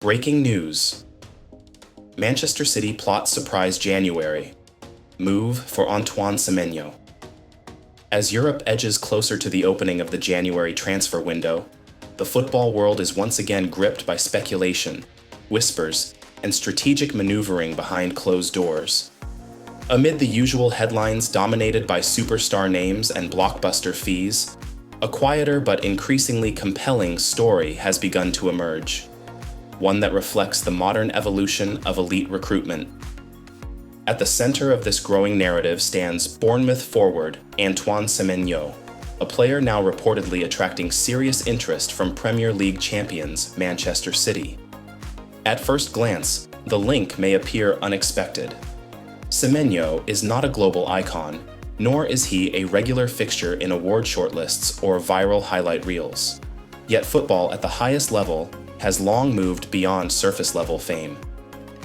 Breaking news. Manchester City plots surprise January. Move for Antoine Semenyo. As Europe edges closer to the opening of the January transfer window, the football world is once again gripped by speculation, whispers, and strategic maneuvering behind closed doors. Amid the usual headlines dominated by superstar names and blockbuster fees, a quieter but increasingly compelling story has begun to emerge, one that reflects the modern evolution of elite recruitment. At the center of this growing narrative stands Bournemouth forward Antoine Semenyo, a player now reportedly attracting serious interest from Premier League champions Manchester City. At first glance, the link may appear unexpected. Semenyo is not a global icon, nor is he a regular fixture in award shortlists or viral highlight reels. Yet football at the highest level has long moved beyond surface-level fame.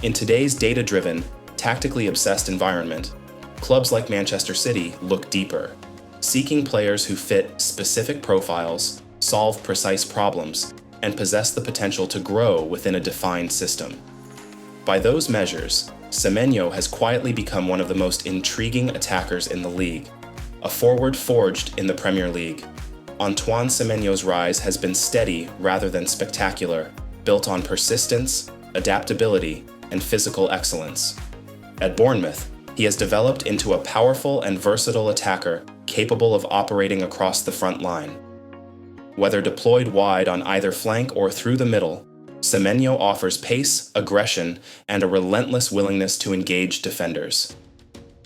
In today's data-driven, tactically obsessed environment, clubs like Manchester City look deeper, seeking players who fit specific profiles, solve precise problems, and possess the potential to grow within a defined system. By those measures, Semenyo has quietly become one of the most intriguing attackers in the league, a forward forged in the Premier League. Antoine Semenyo's rise has been steady rather than spectacular, built on persistence, adaptability, and physical excellence. At Bournemouth, he has developed into a powerful and versatile attacker capable of operating across the front line. Whether deployed wide on either flank or through the middle, Semenyo offers pace, aggression, and a relentless willingness to engage defenders.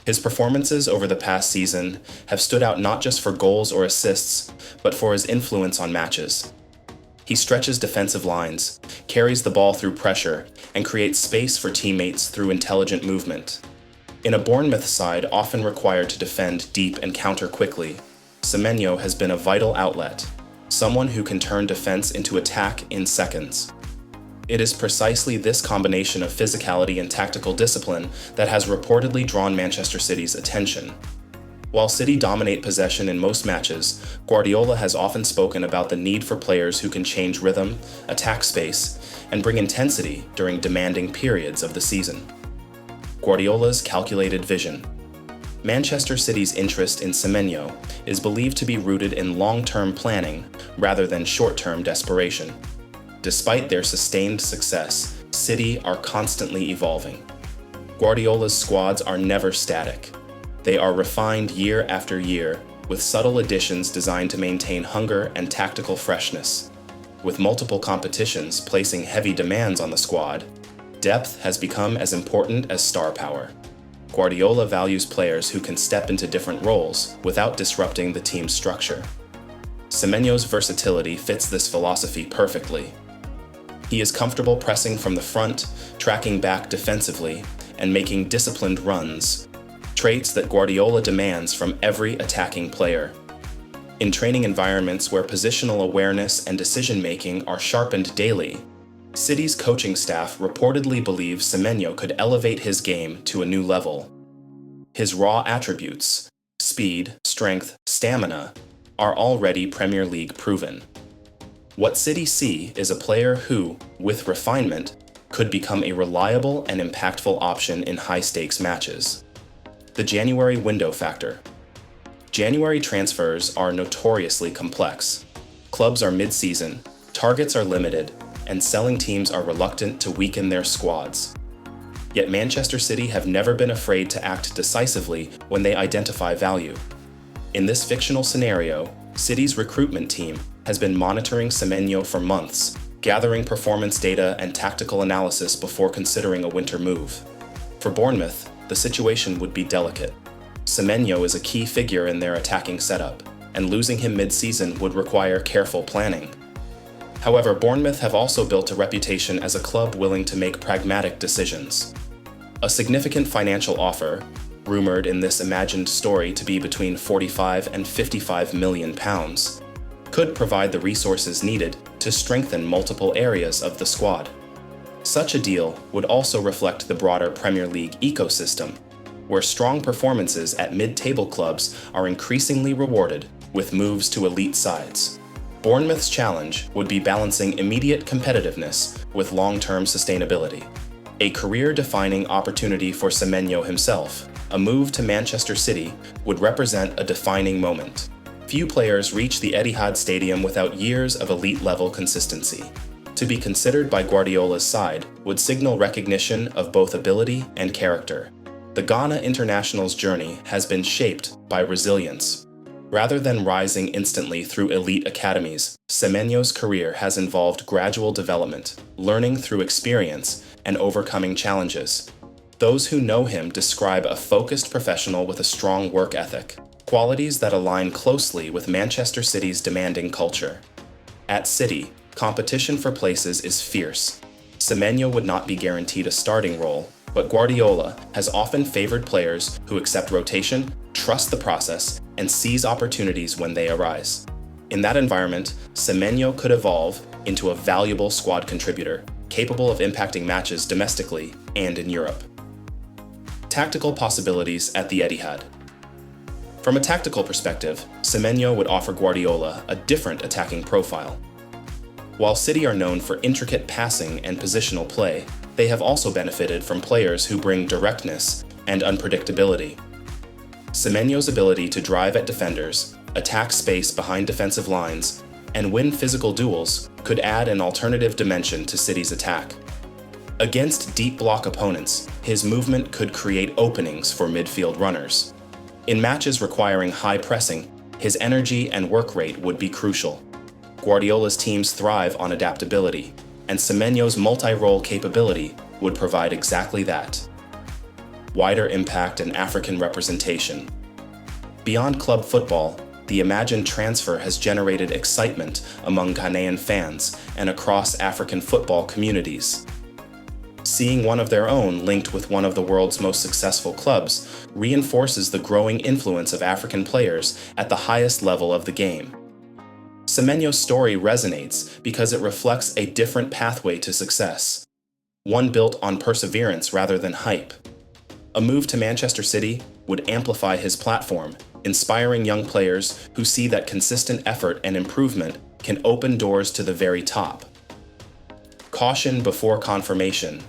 His performances over the past season have stood out not just for goals or assists, but for his influence on matches. He stretches defensive lines, carries the ball through pressure, and creates space for teammates through intelligent movement. In a Bournemouth side often required to defend deep and counter quickly, Semenyo has been a vital outlet, someone who can turn defense into attack in seconds. It is precisely this combination of physicality and tactical discipline that has reportedly drawn Manchester City's attention. While City dominate possession in most matches, Guardiola has often spoken about the need for players who can change rhythm, attack space, and bring intensity during demanding periods of the season. Guardiola's calculated vision. Manchester City's interest in Semenyo is believed to be rooted in long-term planning rather than short-term desperation. Despite their sustained success, City are constantly evolving. Guardiola's squads are never static. They are refined year after year, with subtle additions designed to maintain hunger and tactical freshness. With multiple competitions placing heavy demands on the squad, depth has become as important as star power. Guardiola values players who can step into different roles without disrupting the team's structure. Semenyo's versatility fits this philosophy perfectly. He is comfortable pressing from the front, tracking back defensively, and making disciplined runs, traits that Guardiola demands from every attacking player. In training environments where positional awareness and decision-making are sharpened daily, City's coaching staff reportedly believes Semenyo could elevate his game to a new level. His raw attributes, speed, strength, stamina, are already Premier League proven. What City see is a player who, with refinement, could become a reliable and impactful option in high-stakes matches. The January window factor. January transfers are notoriously complex. Clubs are mid-season, targets are limited, and selling teams are reluctant to weaken their squads. Yet Manchester City have never been afraid to act decisively when they identify value. In this fictional scenario, City's recruitment team has been monitoring Semenyo for months, gathering performance data and tactical analysis before considering a winter move. For Bournemouth, the situation would be delicate. Semenyo is a key figure in their attacking setup, and losing him mid-season would require careful planning. However, Bournemouth have also built a reputation as a club willing to make pragmatic decisions. A significant financial offer, rumored in this imagined story to be between 45 and 55 million pounds, could provide the resources needed to strengthen multiple areas of the squad. Such a deal would also reflect the broader Premier League ecosystem, where strong performances at mid-table clubs are increasingly rewarded with moves to elite sides. Bournemouth's challenge would be balancing immediate competitiveness with long-term sustainability. A career-defining opportunity for Semenyo himself, a move to Manchester City would represent a defining moment. Few players reach the Etihad Stadium without years of elite-level consistency. To be considered by Guardiola's side would signal recognition of both ability and character. The Ghana international's journey has been shaped by resilience. Rather than rising instantly through elite academies, Semenyo's career has involved gradual development, learning through experience, and overcoming challenges. Those who know him describe a focused professional with a strong work ethic, qualities that align closely with Manchester City's demanding culture. At City, competition for places is fierce. Semenyo would not be guaranteed a starting role, but Guardiola has often favored players who accept rotation, trust the process, and seize opportunities when they arise. In that environment, Semenyo could evolve into a valuable squad contributor, capable of impacting matches domestically and in Europe. Tactical possibilities at the Etihad. From a tactical perspective, Semenyo would offer Guardiola a different attacking profile. While City are known for intricate passing and positional play, they have also benefited from players who bring directness and unpredictability. Semenyo's ability to drive at defenders, attack space behind defensive lines, and win physical duels could add an alternative dimension to City's attack. Against deep block opponents, his movement could create openings for midfield runners. In matches requiring high pressing, his energy and work rate would be crucial. Guardiola's teams thrive on adaptability, and Semenyo's multi-role capability would provide exactly that. Wider impact and African representation. Beyond club football, the imagined transfer has generated excitement among Ghanaian fans and across African football communities. Seeing one of their own linked with one of the world's most successful clubs reinforces the growing influence of African players at the highest level of the game. Semenyo's story resonates because it reflects a different pathway to success, one built on perseverance rather than hype. A move to Manchester City would amplify his platform, inspiring young players who see that consistent effort and improvement can open doors to the very top. Caution before confirmation.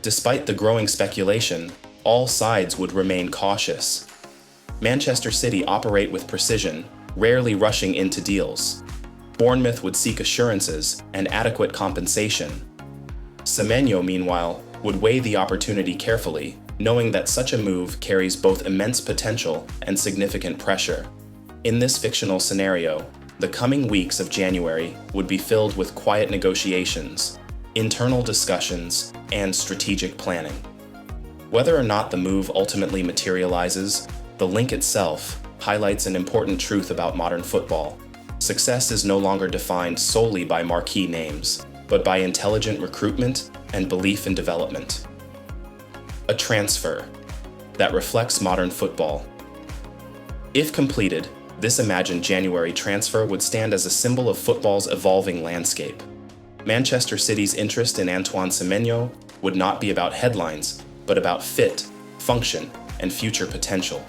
Despite the growing speculation, all sides would remain cautious. Manchester City operate with precision, rarely rushing into deals. Bournemouth would seek assurances and adequate compensation. Semenyo, meanwhile, would weigh the opportunity carefully, knowing that such a move carries both immense potential and significant pressure. In this fictional scenario, the coming weeks of January would be filled with quiet negotiations, internal discussions, and strategic planning. Whether or not the move ultimately materializes, the link itself highlights an important truth about modern football. Success is no longer defined solely by marquee names, but by intelligent recruitment and belief in development. A transfer that reflects modern football. If completed, this imagined January transfer would stand as a symbol of football's evolving landscape. Manchester City's interest in Antoine Semenyo would not be about headlines, but about fit, function, and future potential.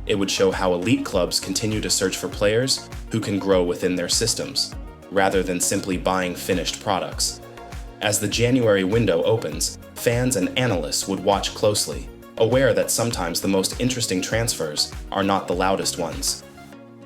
It would show how elite clubs continue to search for players who can grow within their systems, rather than simply buying finished products. As the January window opens, fans and analysts would watch closely, aware that sometimes the most interesting transfers are not the loudest ones.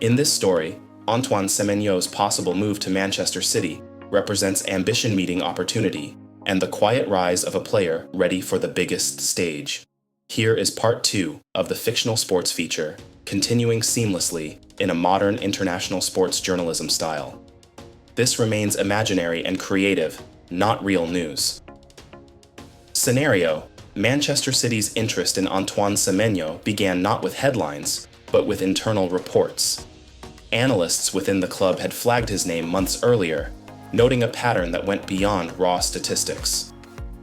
In this story, Antoine Semenyo's possible move to Manchester City represents ambition meeting opportunity and the quiet rise of a player ready for the biggest stage. Here is part 2 of the fictional sports feature, continuing seamlessly in a modern international sports journalism style. This remains imaginary and creative, not real news. Scenario: Manchester City's interest in Antoine Semenyo began not with headlines, but with internal reports. Analysts within the club had flagged his name months earlier, noting a pattern that went beyond raw statistics.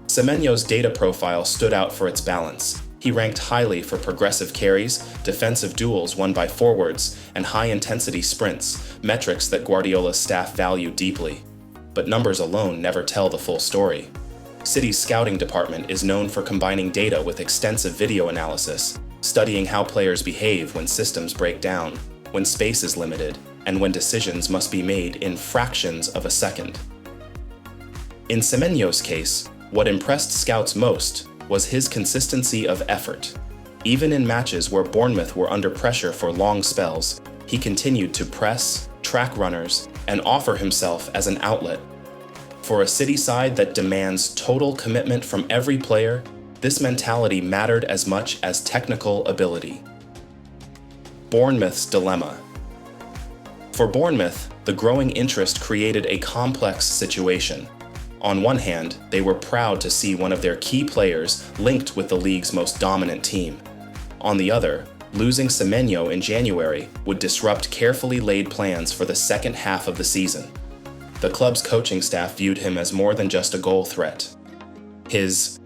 Semenyo's data profile stood out for its balance. He ranked highly for progressive carries, defensive duels won by forwards, and high-intensity sprints, metrics that Guardiola's staff value deeply. But numbers alone never tell the full story. City's scouting department is known for combining data with extensive video analysis, studying how players behave when systems break down, when space is limited, and when decisions must be made in fractions of a second. In Semenyo's case, what impressed scouts most was his consistency of effort. Even in matches where Bournemouth were under pressure for long spells, he continued to press, track runners, and offer himself as an outlet. For a City side that demands total commitment from every player, this mentality mattered as much as technical ability. Bournemouth's dilemma. For Bournemouth, the growing interest created a complex situation. On one hand, they were proud to see one of their key players linked with the league's most dominant team. On the other, losing Semenyo in January would disrupt carefully laid plans for the second half of the season. The club's coaching staff viewed him as more than just a goal threat. His